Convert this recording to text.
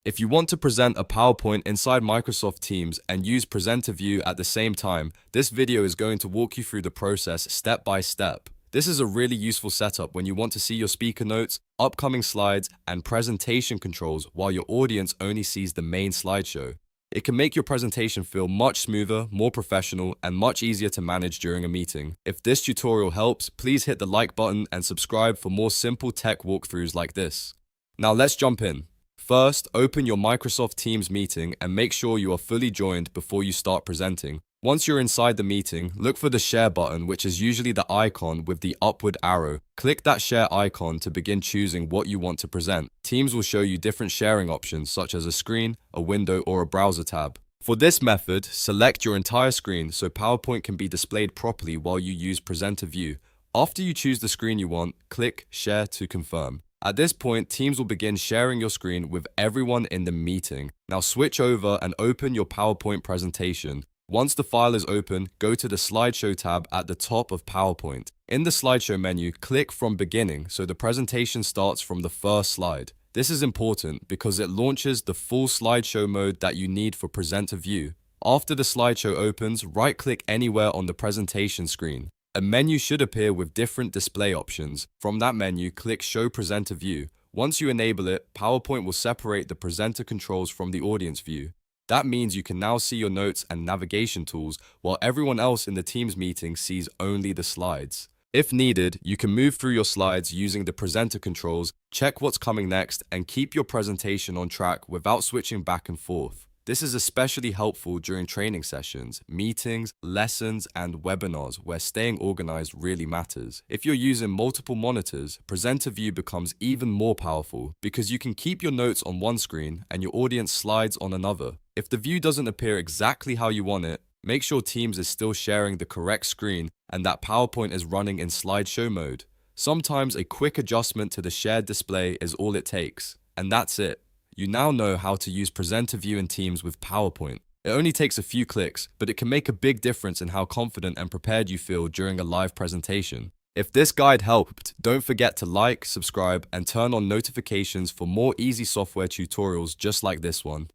If you want to present a PowerPoint inside Microsoft Teams and use Presenter View at the same time, this video is going to walk you through the process step by step. This is a really useful setup when you want to see your speaker notes, upcoming slides, and presentation controls while your audience only sees the main slideshow. It can make your presentation feel much smoother, more professional, and much easier to manage during a meeting. If this tutorial helps, please hit the like button and subscribe for more simple tech walkthroughs like this. Now let's jump in. First, open your Microsoft Teams meeting and make sure you are fully joined before you start presenting. Once you're inside the meeting, look for the share button, which is usually the icon with the upward arrow. Click that share icon to begin choosing what you want to present. Teams will show you different sharing options such as a screen, a window, or a browser tab. For this method, select your entire screen so PowerPoint can be displayed properly while you use Presenter View. After you choose the screen you want, click Share to confirm. At this point, Teams will begin sharing your screen with everyone in the meeting. Now switch over and open your PowerPoint presentation. Once the file is open, go to the Slideshow tab at the top of PowerPoint. In the Slideshow menu, click from Beginning so the presentation starts from the first slide. This is important because it launches the full slideshow mode that you need for Presenter View. After the slideshow opens, right-click anywhere on the presentation screen. A menu should appear with different display options. From that menu, click Show Presenter View. Once you enable it, PowerPoint will separate the presenter controls from the audience view. That means you can now see your notes and navigation tools, while everyone else in the Teams meeting sees only the slides. If needed, you can move through your slides using the presenter controls, check what's coming next, and keep your presentation on track without switching back and forth. This is especially helpful during training sessions, meetings, lessons, and webinars where staying organized really matters. If you're using multiple monitors, Presenter View becomes even more powerful because you can keep your notes on one screen and your audience slides on another. If the view doesn't appear exactly how you want it, make sure Teams is still sharing the correct screen and that PowerPoint is running in slideshow mode. Sometimes a quick adjustment to the shared display is all it takes, and that's it. You now know how to use Presenter View in Teams with PowerPoint. It only takes a few clicks, but it can make a big difference in how confident and prepared you feel during a live presentation. If this guide helped, don't forget to like, subscribe, and turn on notifications for more easy software tutorials just like this one.